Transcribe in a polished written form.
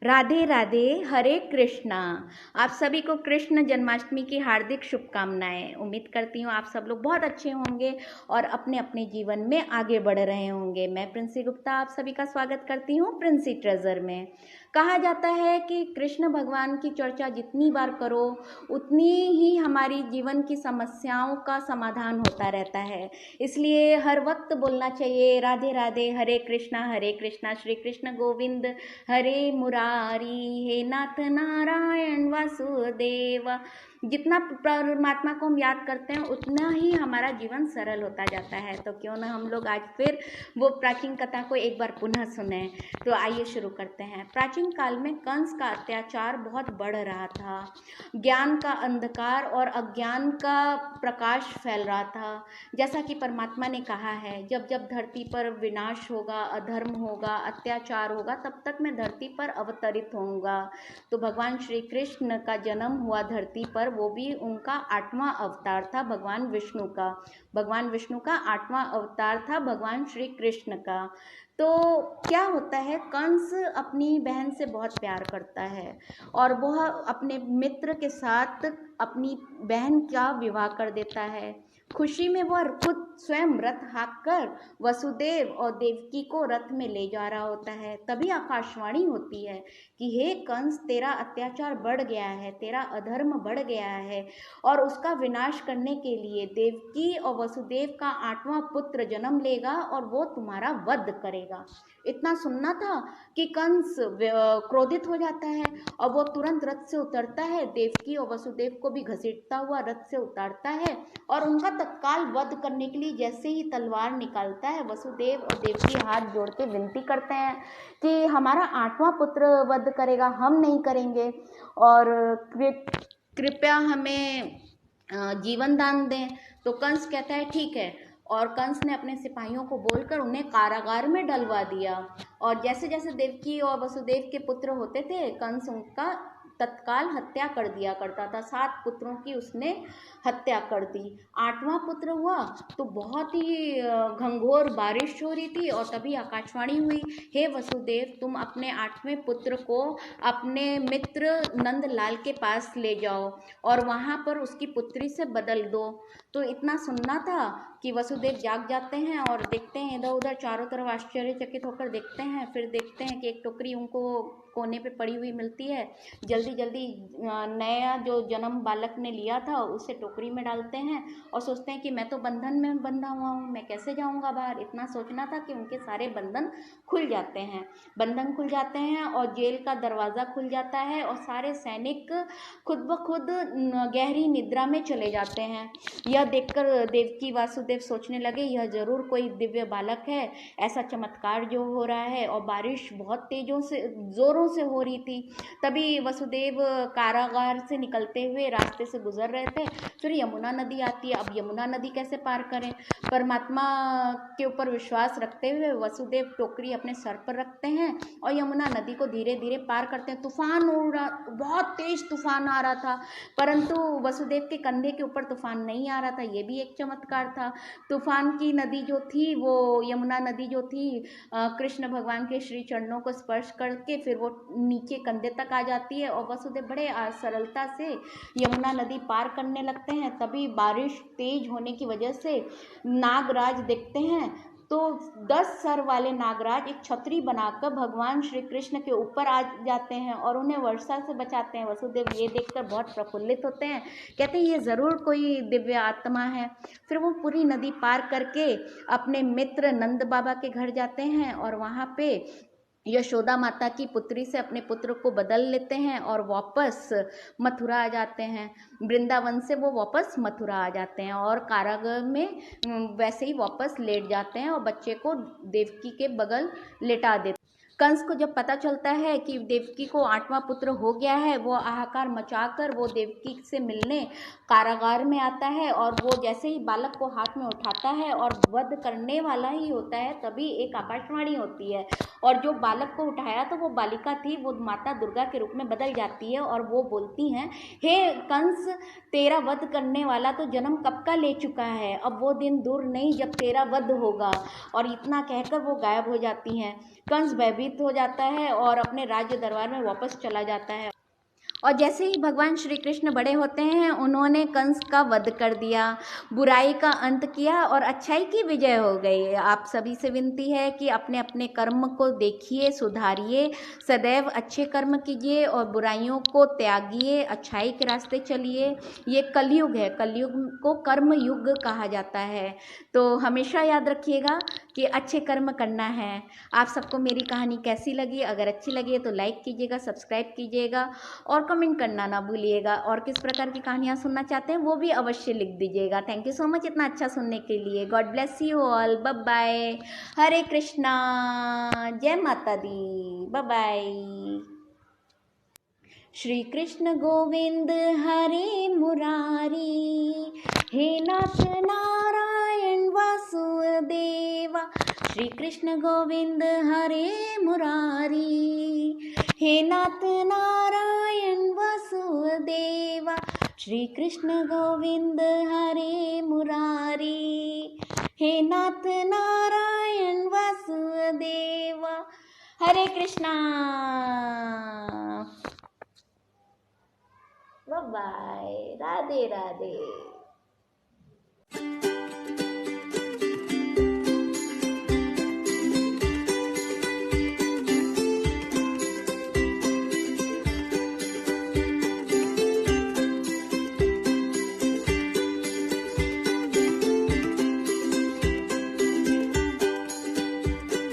राधे राधे, हरे कृष्णा। आप सभी को कृष्ण जन्माष्टमी की हार्दिक शुभकामनाएं। उम्मीद करती हूँ आप सब लोग बहुत अच्छे होंगे और अपने अपने जीवन में आगे बढ़ रहे होंगे। मैं प्रिंसी गुप्ता आप सभी का स्वागत करती हूँ प्रिंसी ट्रेजर में। कहा जाता है कि कृष्ण भगवान की चर्चा जितनी बार करो उतनी ही हमारी जीवन की समस्याओं का समाधान होता रहता है। इसलिए हर वक्त बोलना चाहिए राधे राधे, हरे कृष्णा श्री कृष्ण गोविंद हरे मुरारी, हे नाथ नारायण वासुदेव। जितना परमात्मा को हम याद करते हैं उतना ही हमारा जीवन सरल होता जाता है। तो क्यों ना हम लोग आज फिर वो प्राचीन कथा को एक बार पुनः सुने। तो आइए शुरू करते हैं। प्राचीन काल में कंस का अत्याचार बहुत बढ़ रहा था। ज्ञान का अंधकार और अज्ञान का प्रकाश फैल रहा था। जैसा कि परमात्मा ने कहा है, जब जब धरती पर विनाश होगा, अधर्म होगा, अत्याचार होगा, तब तक मैं धरती पर अवतरित होऊंगा। तो भगवान श्री कृष्ण का जन्म हुआ धरती पर, वो भी उनका 8वां अवतार था भगवान विष्णु का। भगवान विष्णु का 8वां अवतार था भगवान श्री कृष्ण का। तो क्या होता है, कंस अपनी बहन से बहुत प्यार करता है और वह अपने मित्र के साथ अपनी बहन का विवाह कर देता है। खुशी में वह खुद स्वयं रथ हाँककर वसुदेव और देवकी को रथ में ले जा रहा होता है। तभी आकाशवाणी होती है कि हे कंस, तेरा अत्याचार बढ़ गया है, तेरा अधर्म बढ़ गया है और उसका विनाश करने के लिए देवकी और वसुदेव का 8वां पुत्र जन्म लेगा और वो तुम्हारा वध करेगा। इतना सुनना था कि कंस क्रोधित हो जाता है और वो तुरंत रथ से उतरता है, देवकी और वसुदेव को भी घसीटता हुआ रथ से उतारता है और उनका तत्काल वध करने के लिए जैसे ही तलवार निकालता है, वसुदेव और देवकी हाथ जोड़ के विनती करते हैं कि हमारा 8वां पुत्र वध करेगा, हम नहीं करेंगे और कृपया हमें जीवन दान दें। तो कंस कहता है ठीक है, और कंस ने अपने सिपाहियों को बोलकर उन्हें कारागार में डलवा दिया। और जैसे जैसे देवकी और वसुदेव के पुत्र होते थे, कंस उनका तत्काल हत्या कर दिया करता था। 7 पुत्रों की उसने हत्या कर दी। 8वां पुत्र हुआ तो बहुत ही घंघोर बारिश हो रही थी और तभी आकाशवाणी हुई, हे वसुदेव, तुम अपने 8वें पुत्र को अपने मित्र नंदलाल के पास ले जाओ और वहाँ पर उसकी पुत्री से बदल दो। तो इतना सुनना था कि वसुदेव जाग जाते हैं और देखते हैं इधर उधर चारों तरफ, आश्चर्यचकित होकर देखते हैं। फिर देखते हैं कि एक टोकरी उनको कोने पे पड़ी हुई मिलती है। जल्दी जल्दी नया जो जन्म बालक ने लिया था उसे टोकरी में डालते हैं और सोचते हैं कि मैं तो बंधन में बंधा हुआ हूँ, मैं कैसे जाऊँगा बाहर। इतना सोचना था कि उनके सारे बंधन खुल जाते हैं। बंधन खुल जाते हैं और जेल का दरवाज़ा खुल जाता है और सारे सैनिक खुद ब खुद गहरी निद्रा में चले जाते हैं। यह देखकर देवकी वासुदेव सोचने लगे, यह जरूर कोई दिव्य बालक है, ऐसा चमत्कार जो हो रहा है। और बारिश बहुत तेजों से जोरों से हो रही थी। तभी वसुदेव कारागार से निकलते हुए रास्ते से गुजर रहे थे। फिर यमुना नदी आती है। अब यमुना नदी कैसे पार करें? परमात्मा के ऊपर विश्वास रखते हुए वसुदेव टोकरी अपने सर पर रखते हैं और यमुना नदी को धीरे धीरे पार करते हैं। तूफान उड़ रहा, बहुत तेज तूफान आ रहा था, परंतु वसुदेव के कंधे के ऊपर तूफान नहीं आ रहा था। ये भी एक चमत्कार था। तूफान की नदी जो थी, वो यमुना नदी जो थी, कृष्ण भगवान के श्री चरणों को स्पर्श करके फिर वो नीचे कंधे तक आ जाती है और वसुदेव बड़े सरलता से यमुना नदी पार करने लगते हैं। तभी बारिश तेज होने की वजह से नागराज देखते हैं तो 10 सर वाले नागराज एक छतरी बनाकर भगवान श्री कृष्ण के ऊपर आ जाते हैं और उन्हें वर्षा से बचाते हैं। वसुदेव ये देखकर बहुत प्रफुल्लित होते हैं, कहते हैं ये ज़रूर कोई दिव्य आत्मा है। फिर वो पूरी नदी पार करके अपने मित्र नंद बाबा के घर जाते हैं और वहाँ पे यशोदा माता की पुत्री से अपने पुत्र को बदल लेते हैं और वापस मथुरा आ जाते हैं। वृंदावन से वो वापस मथुरा आ जाते हैं और कारागार में वैसे ही वापस लेट जाते हैं और बच्चे को देवकी के बगल लेटा देते हैं। कंस को जब पता चलता है कि देवकी को 8वां पुत्र हो गया है, वो हाहाकार मचाकर वो देवकी से मिलने कारागार में आता है और वो जैसे ही बालक को हाथ में उठाता है और वध करने वाला ही होता है, तभी एक आकाशवाणी होती है और जो बालक को उठाया तो वो बालिका थी, वो माता दुर्गा के रूप में बदल जाती है और वो बोलती हैं, हे कंस, तेरा वध करने वाला तो जन्म कब का ले चुका है, अब वो दिन दूर नहीं जब तेरा वध होगा। और इतना कहकर वो गायब हो जाती हैं। कंस भयभीत भयभीत हो जाता है और अपने राज्य दरबार में वापस चला जाता है। और जैसे ही भगवान श्री कृष्ण बड़े होते हैं, उन्होंने कंस का वध कर दिया, बुराई का अंत किया और अच्छाई की विजय हो गई। आप सभी से विनती है कि अपने अपने कर्म को देखिए, सुधारिए, सदैव अच्छे कर्म कीजिए और बुराइयों को त्यागिए, अच्छाई के रास्ते चलिए। ये कलयुग है, कलयुग को कर्म युग कहा जाता है। तो हमेशा याद रखिएगा कि अच्छे कर्म करना है। आप सबको मेरी कहानी कैसी लगी? अगर अच्छी लगी है तो लाइक कीजिएगा, सब्सक्राइब कीजिएगा और कमेंट करना ना भूलिएगा। और किस प्रकार की कहानियाँ सुनना चाहते हैं वो भी अवश्य लिख दीजिएगा। थैंक यू सो मच इतना अच्छा सुनने के लिए। God bless you all. Bye bye. Hare Krishna. जय माता दी। Bye bye. श्री कृष्ण गोविंद हरे मुरारी, हे नाथ नारायण वासुदेवा। श्री कृष्ण गोविंद हरे मुरारी, हे नाथ नारायण वासुदेवा। श्री कृष्ण गोविंद हरे मुरारी, हे नाथ नारायण वासुदेवा। हरे कृष्णा। Bye bye. राधे राधे।